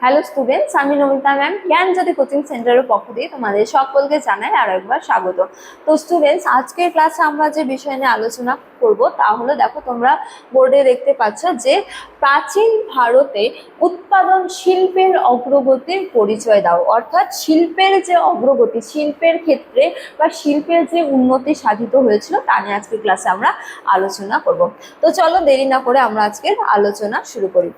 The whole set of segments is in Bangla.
হ্যালো স্টুডেন্টস, আমি নমিতা ম্যাম জ্ঞানজ্যোতি কোচিং সেন্টারের পক্ষ দিয়ে তোমাদের সকলকে জানাই আরো একবার স্বাগত। তো স্টুডেন্টস, আজকের ক্লাসে আমরা যে বিষয় নিয়ে আলোচনা করব তা হলো, দেখো তোমরা বোর্ডে দেখতে পাচ্ছ যে প্রাচীন ভারতে উৎপাদন শিল্পের অগ্রগতির পরিচয় দাও। অর্থাৎ শিল্পের যে অগ্রগতি, শিল্পের ক্ষেত্রে বা শিল্পের যে উন্নতি সাধিত হয়েছিল তা নিয়ে আজকের ক্লাসে আমরা আলোচনা করব। তো চলো দেরি না করে আমরা আজকের আলোচনা শুরু করি।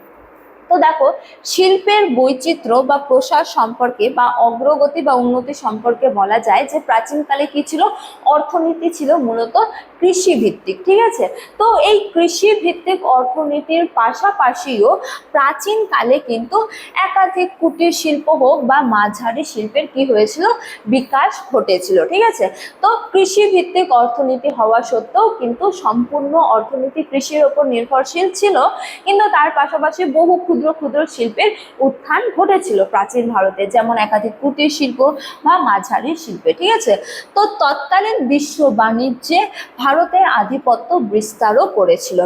তো দেখো, শিল্পের বৈচিত্র্য বা প্রসার সম্পর্কে বা অগ্রগতি বা উন্নতি সম্পর্কে বলা যায় যে প্রাচীনকালে কি ছিল, অর্থনীতি ছিল মূলত কৃষি ভিত্তিক। ঠিক আছে, তো এই কৃষি ভিত্তিক অর্থনীতির পাশাপাশিও প্রাচীনকালে কিন্তু একাধিক কুটির শিল্প হোক বা মাঝারি শিল্পের কি হয়েছিল, বিকাশ ঘটেছিল। ঠিক আছে, তো কৃষি ভিত্তিক অর্থনীতি হওয়া সত্ত্বেও কিন্তু সম্পূর্ণ অর্থনীতি কৃষির ওপর নির্ভরশীল ছিল, কিন্তু তার পাশাপাশি বহু ক্ষুদ্র ক্ষুদ্র শিল্পের উত্থান ঘটেছিল প্রাচীন ভারতে, যেমন একাধিক কুটির শিল্প বা মাঝারি শিল্পে। ঠিক আছে, তো তৎকালীন বিশ্ব বাণিজ্যে ভারতের আধিপত্য বিস্তারও করেছিল।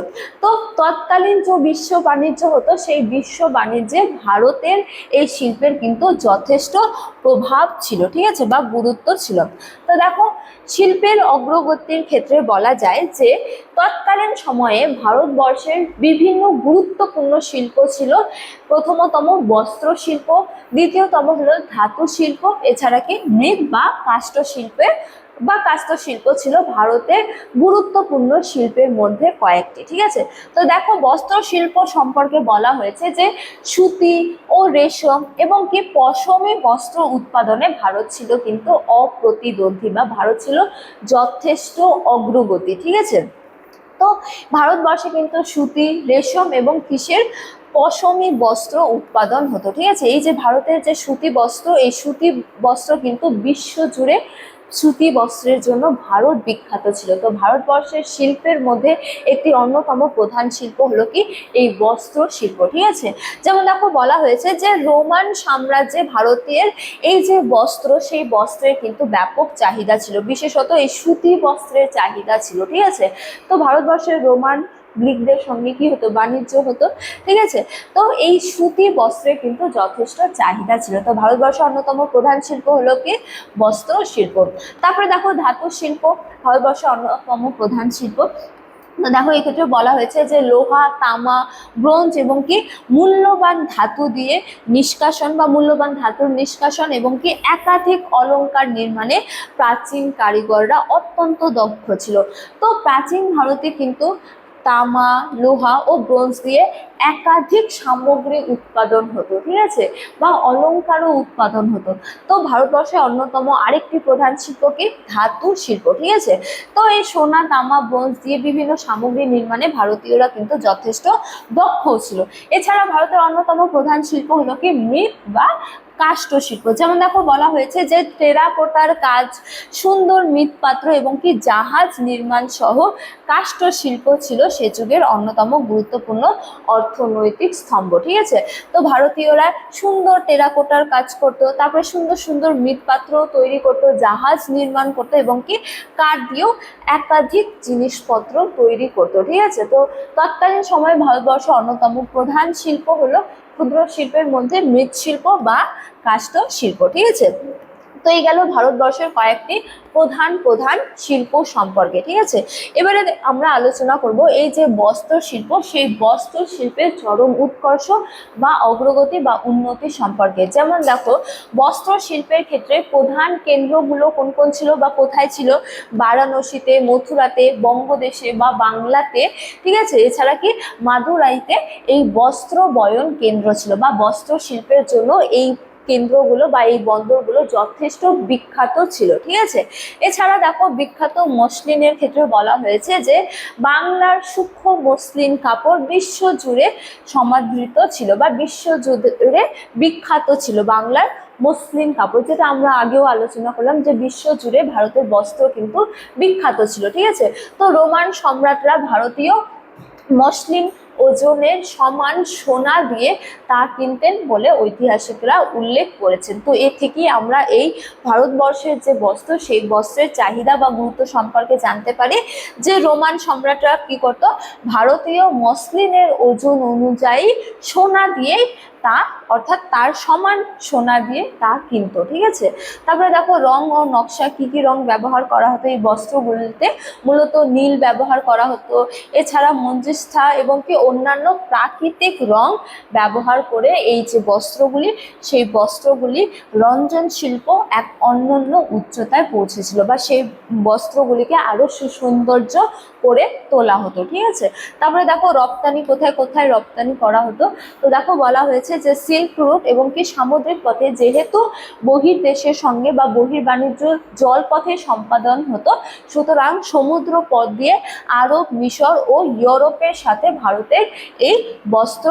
তো তৎকালীন যে বিশ্ব বাণিজ্য হতো, সেই বিশ্ব বাণিজ্যে ভারতের এই শিল্পের কিন্তু যথেষ্ট প্রভাব ছিল। ঠিক আছে, বা গুরুত্ব ছিল। তো দেখো, শিল্পের অগ্রগতির ক্ষেত্রে বলা যায় যে তৎকালীন সময়ে ভারতবর্ষের বিভিন্ন গুরুত্বপূর্ণ শিল্প ছিল। প্রথমতম বস্ত্র শিল্প, দ্বিতীয়তম হলো ধাতু শিল্প, এছাড়া কি মৃৎ বা কাষ্ঠ শিল্প ছিল ভারতের গুরুত্বপূর্ণ শিল্পের মধ্যে কয়েকটি। ঠিক আছে, তো দেখো, বস্ত্র শিল্প সম্পর্কে বলা হয়েছে যে সুতি ও রেশম এবং কি পশমি বস্ত্র উৎপাদনে ভারত ছিল কিন্তু অপ্রতিদ্বন্দ্বী, বা ভারত ছিল যথেষ্ট অগ্রগতি। ঠিক আছে, তো ভারতবর্ষে কিন্তু সুতি, রেশম এবং কিসের পশমি বস্ত্র উৎপাদন হতো। ঠিক আছে, এই যে ভারতের যে সুতি বস্ত্র, এই সুতি বস্ত্র কিন্তু বিশ্ব জুড়ে সুতি বস্ত্রের জন্য ভারত বিখ্যাত ছিল। তো ভারতবর্ষের শিল্পের মধ্যে একটি অন্যতম প্রধান শিল্প হলো কি, এই বস্ত্র শিল্প। ঠিক আছে, যেমন দেখো বলা হয়েছে যে রোমান সাম্রাজ্যে ভারতের এই যে বস্ত্র, সেই বস্ত্রের কিন্তু ব্যাপক চাহিদা ছিল, বিশেষত এই সুতি বস্ত্রের চাহিদা ছিল। ঠিক আছে, তো ভারতবর্ষের রোমান গ্রিকদের সঙ্গে কি হতো, বাণিজ্য হতো। ঠিক আছে, তো এই সুতি বস্ত্রের কিন্তু যথেষ্ট চাহিদা ছিল। তো ভারতবর্ষের অন্যতম প্রধান শিল্প হলো কি, বস্ত্র শিল্প। তারপরে দেখো ধাতু শিল্প, ভারতবর্ষের অন্যতম প্রধান শিল্প। তো দেখো, এক্ষেত্রে বলা হয়েছে যে লোহা, তামা, ব্রোঞ্জ এবং কি মূল্যবান ধাতু দিয়ে নিষ্কাশন বা মূল্যবান ধাতুর নিষ্কাশন এবং কি একাধিক অলংকার নির্মাণে প্রাচীন কারিগররা অত্যন্ত দক্ষ ছিল। তো প্রাচীন ভারতে কিন্তু তামা, লোহা ও ব্রোঞ্জ দিয়ে একাধিক সামগ্রী উৎপাদন হতো। ঠিক আছে, বা অলংকারও উৎপাদন হতো। তো ভারতবর্ষের অন্যতম আরেকটি প্রধান শিল্প কি, ধাতু শিল্প। ঠিক আছে, তো এই সোনা, তামা, ব্রোঞ্জ দিয়ে বিভিন্ন সামগ্রী নির্মাণে ভারতীয়রা কিন্তু যথেষ্ট দক্ষ ছিল। এছাড়া ভারতের অন্যতম প্রধান শিল্প হলো কি মৃৎ বা কাষ্ঠ শিল্প। যেমন দেখো বলা হয়েছে যে টেরাকোটার কাজ, সুন্দর মৃৎপাত্র এবং কি জাহাজ নির্মাণ সহ কাষ্ঠ শিল্প ছিল সে যুগের অন্যতম গুরুত্বপূর্ণ অর্থনৈতিক স্তম্ভ। ঠিক আছে, তো ভারতীয়রা সুন্দর টেরাকোটার কাজ করতো, তারপরে সুন্দর সুন্দর মৃৎপাত্র তৈরি করতো, জাহাজ নির্মাণ করতো এবং কি কাঠ দিয়েও একাধিক জিনিসপত্র তৈরি করতো। ঠিক আছে, তো তৎকালীন সময়ে ভারতবর্ষের অন্যতম প্রধান শিল্প হলো ক্ষুদ্র শিল্পের মধ্যে মৃৎশিল্প বা কাষ্ঠ শিল্প। ঠিক আছে, তো এই গেল ভারতবর্ষের কয়েকটি প্রধান প্রধান শিল্প সম্পর্কে। ঠিক আছে, এবারে আমরা আলোচনা করব এই যে বস্ত্র শিল্প, সেই বস্ত্র শিল্পের চরম উৎকর্ষ বা অগ্রগতি বা উন্নতি সম্পর্কে। যেমন দেখো, বস্ত্র শিল্পের ক্ষেত্রে প্রধান কেন্দ্রগুলো কোন কোন ছিল বা কোথায় ছিল, বারাণসীতে, মথুরাতে, বঙ্গদেশে বা বাংলাতে। ঠিক আছে, এছাড়া কি মাদুরাইতে এই বস্ত্র বয়ন কেন্দ্র ছিল, বা বস্ত্র শিল্পের জন্য এই কেন্দ্রগুলো বা এই বন্দরগুলো যথেষ্ট বিখ্যাত ছিল। ঠিক আছে, এছাড়া দেখো, বিখ্যাত মসলিনের ক্ষেত্রে বলা হয়েছে যে বাংলার সূক্ষ্ম মসলিন কাপড় বিশ্ব জুড়ে সমাদৃত ছিল, বা বিশ্ব জুড়ে বিখ্যাত ছিল বাংলার মসলিন কাপড়, যেটা আমরা আগেও আলোচনা করলাম যে বিশ্ব জুড়ে ভারতের বস্ত্র কিন্তু বিখ্যাত ছিল। ঠিক আছে, তো রোমান সম্রাটরা ভারতীয় মসলিন ওজনের সমান সোনা দিয়ে তা কিনতেন বলে ঐতিহাসিকরা উল্লেখ করেছেন। তো এ থেকেই আমরা এই ভারতবর্ষের যে বস্ত্র, সেই বস্ত্রের চাহিদা বা গুরুত্ব সম্পর্কে জানতে পারি যে রোমান সম্রাটরা কি করত, ভারতীয় মসলিনের ওজন অনুযায়ী সোনা দিয়ে তা অর্থাৎ তার সমান সোনা দিয়ে তা কিনতো, ঠিক আছে। তারপরে দেখো রং ও নকশা, কি কি রং ব্যবহার করা হতো এই বস্ত্রগুলিতে, মূলত নীল ব্যবহার করা হতো। এছাড়া মঞ্জিষ্ঠা এবং কি অন্যান্য প্রাকৃতিক রং ব্যবহার করে এই যে বস্ত্রগুলি, সেই বস্ত্রগুলি রঞ্জন শিল্প এক অনন্য উচ্চতায় পৌঁছেছিল, বা সেই বস্ত্রগুলিকে আরো সুসৌন্দর্য করে তোলা হতো, ঠিক আছে। তারপরে দেখো রপ্তানি কোথায় কোথায় রপ্তানি করা হতো। তো দেখো বলা হয়েছে যে সিল্ক রুট এবং কি সামুদ্রিক পথে, যেহেতু বহির্দেশের সঙ্গে বা বহির্বাণিজ্য জলপথে সম্পাদন হতো, সুতরাং সমুদ্র পথ দিয়ে আরব, মিশর ও ইউরোপের সাথে ভারতের এই বস্ত্র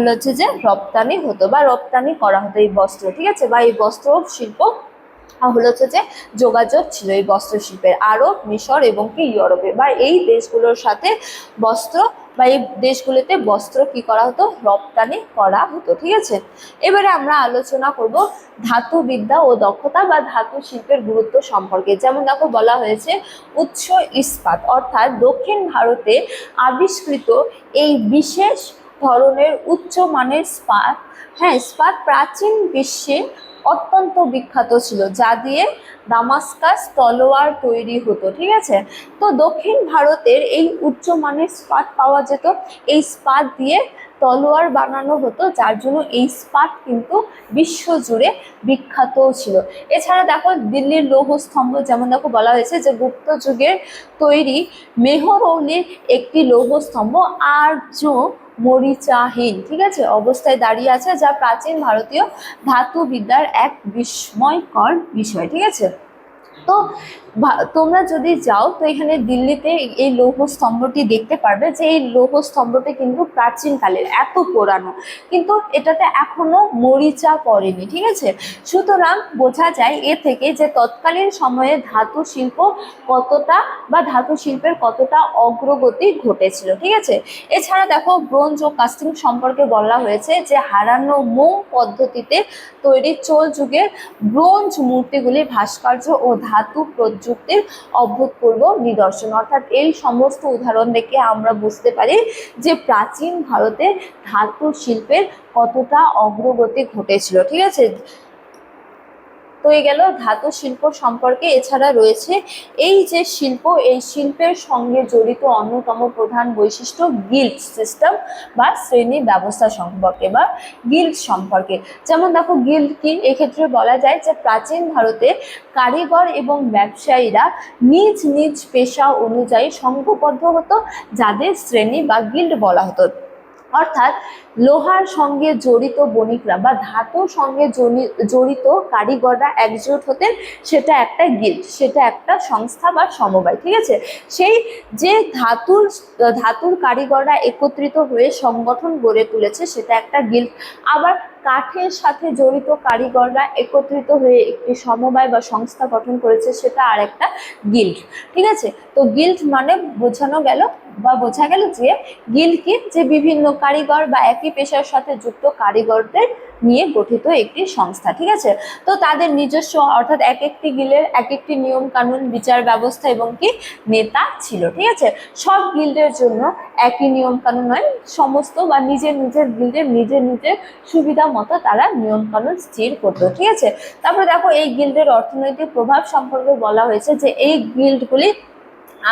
হচ্ছে যে রপ্তানি হতো বা রপ্তানি করা হতো এই বস্ত্র, ঠিক আছে, বা এই বস্ত্র শিল্প হচ্ছে যে যোগাযোগ ছিল এই বস্ত্র শিল্পের আরব, মিশর এবং কি ইউরোপে, বা এই দেশগুলোর সাথে বস্ত্র বা এই দেশগুলোতে বস্ত্র কি করা হতো, রপ্তানি করা হতো, ঠিক আছে। এবারে আমরা আলোচনা করব ধাতু বিদ্যা ও দক্ষতা বা ধাতু শিল্পের গুরুত্ব সম্পর্কে। যেমন দেখো বলা হয়েছে উচ্চ ইস্পাত, অর্থাৎ দক্ষিণ ভারতে আবিষ্কৃত এই বিশেষ ধরনের উচ্চ মানের ইস্পাত, হ্যাঁ ইস্পাত প্রাচীন বিশ্বে অত্যন্ত বিখ্যাত ছিল, যা দিয়ে দামাস্কাস তলোয়ার তৈরি হতো, ঠিক আছে। তো দক্ষিণ ভারতের এই উচ্চমানের ইস্পাত পাওয়া যেত, এই ইস্পাত দিয়ে তলোয়ার বানানো হতো, যার জন্য এই ইস্পাত কিন্তু বিশ্বজুড়ে বিখ্যাত ছিল। এছাড়া দেখো দিল্লির লৌহ স্তম্ভ, যেমন দেখো বলা হয়েছে যে গুপ্ত যুগের তৈরি মেহরৌলির একটি লৌহ স্তম্ভ আর্য মরিচাহীন, ঠিক আছে, অবস্থায় দাঁড়িয়ে আছে, যা প্রাচীন ভারতীয় ধাতু বিদ্যার এক বিস্ময়কর বিষয়, ঠিক আছে। তো তোমরা যদি যাও তো এখানে দিল্লিতে এই লৌহ স্তম্ভটি দেখতে পারবে, যে এই লৌহ স্তম্ভটি কিন্তু প্রাচীন কালের, এত পুরানো, কিন্তু এটাতে এখনো মরিচা পড়েনি, ঠিক আছে। সুতরাং বোঝা যায় এ থেকে যে তৎকালীন সময়ে ধাতু শিল্প কতটা বা ধাতু শিল্পের কতটা অগ্রগতি ঘটেছিল, ঠিক আছে। এছাড়া দেখো ব্রোঞ্জ ও কাস্টিং সম্পর্কে বলা হয়েছে যে হারানো মোম পদ্ধতিতে তৈরি চোল যুগের ব্রোঞ্জ মূর্তিগুলি ভাস্কর্য ও ধাতু প্রযুক্তির অভূতপূর্ব নিদর্শন, অর্থাৎ এই সমস্ত উদাহরণ দেখে আমরা বুঝতে পারি যে প্রাচীন ভারতে ধাতু শিল্পের কতটা অগ্রগতি ঘটেছিল, ঠিক আছে। তো এই গেল ধাতু শিল্প সম্পর্কে। এছাড়া রয়েছে এই যে শিল্প, এই শিল্পের সঙ্গে জড়িত অন্যতম প্রধান বৈশিষ্ট্য গিল্ড সিস্টেম বা শ্রেণী ব্যবস্থা সম্পর্কে বা গিল্ড সম্পর্কে। যেমন দেখো গিল্ড কি, এক্ষেত্রে বলা যায় যে প্রাচীন ভারতে কারিগর এবং ব্যবসায়ীরা নিজ নিজ পেশা অনুযায়ী সংঘবদ্ধ হতো, যাদের শ্রেণী বা গিল্ড বলা হতো। অর্থাৎ লোহার সঙ্গে জড়িত বণিকরা বা ধাতুর সঙ্গে জড়িত কারিগররা একজোট হতেন, সেটা একটা গিল্ড, সেটা একটা সংস্থা বা সমবায়, ঠিক আছে। সেই যে ধাতুর কারিগররা একত্রিত হয়ে সংগঠন গড়ে তুলেছে, সেটা একটা গিল্ড। আবার কাঠের সাথে জড়িত কারিগররা একত্রিত হয়ে একটি সমবায় বা সংস্থা গঠন করেছে, সেটা আর একটা গিল্ড, ঠিক আছে। তো গিল্ড মানে বোঝা গেল যে গিল্ড কি, যে বিভিন্ন কারিগর বা একই পেশার সাথে যুক্ত কারিগরদের নিয়ে গঠিত একটি সংস্থা, ঠিক আছে। তো তাদের নিজস্ব, অর্থাৎ এক একটি গিল্ডের এক একটি নিয়ম কানুন, বিচার ব্যবস্থা এবং কি নেতা ছিল, ঠিক আছে। সব গিল্ডের জন্য একই নিয়ম কানুন নয়, সমস্ত বা নিজের নিজের গিল্ডের নিজের নিজের সুবিধা মতো তারা নিয়ম কানুন স্থির করতো, ঠিক আছে। তারপরে দেখো এই গিল্ডের অর্থনৈতিক প্রভাব সম্পর্কে বলা হয়েছে যে এই গিল্ডগুলি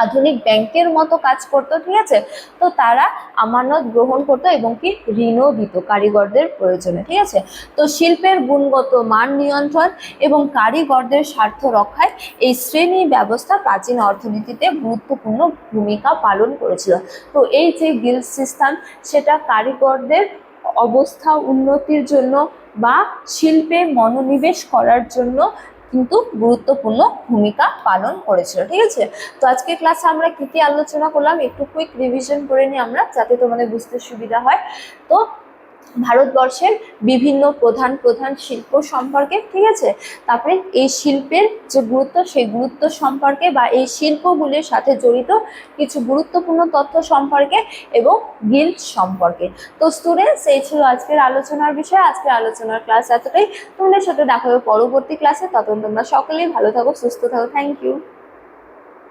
আধুনিক ব্যাংকের মতো কাজ করতো, ঠিক আছে। তো তারা আমানত গ্রহণ করতো এবং কি ঋণও দিত কারিগরদের প্রয়োজনে, ঠিক আছে। তো শিল্পের গুণগত মান নিয়ন্ত্রণ এবং কারিগরদের স্বার্থ রক্ষায় এই শ্রেণী ব্যবস্থা প্রাচীন অর্থনীতিতে গুরুত্বপূর্ণ ভূমিকা পালন করেছিল। তো এই যে গিল্ড সিস্টেম, সেটা কারিগরদের অবস্থা উন্নতির জন্য বা শিল্পে মনোনিবেশ করার জন্য কিন্তু গুরুত্বপূর্ণ ভূমিকা পালন করেছিল, ঠিক আছে। তো আজকে ক্লাসে আমরা কি কি আলোচনা করলাম একটু কুইক রিভিশন করে নিই আমরা, যাতে তোমাদের বুঝতে সুবিধা হয়। তো ভারতবর্ষের বিভিন্ন প্রধান প্রধান শিল্প সম্পর্কে, ঠিক আছে। তারপরে এই শিল্পের যে গুরুত্ব, সেই গুরুত্ব সম্পর্কে বা এই শিল্পগুলির সাথে জড়িত কিছু গুরুত্বপূর্ণ তথ্য সম্পর্কে এবং গিল্ড সম্পর্কে। তো স্টুডেন্টস, এই ছিল আজকের আলোচনার বিষয়। আজকের আলোচনার ক্লাস এতটাই। তোমাদের সাথে দেখা হবে পরবর্তী ক্লাসে। ততক্ষণ তোমরা সকলেই ভালো থাকো, সুস্থ থাকো। Thank you.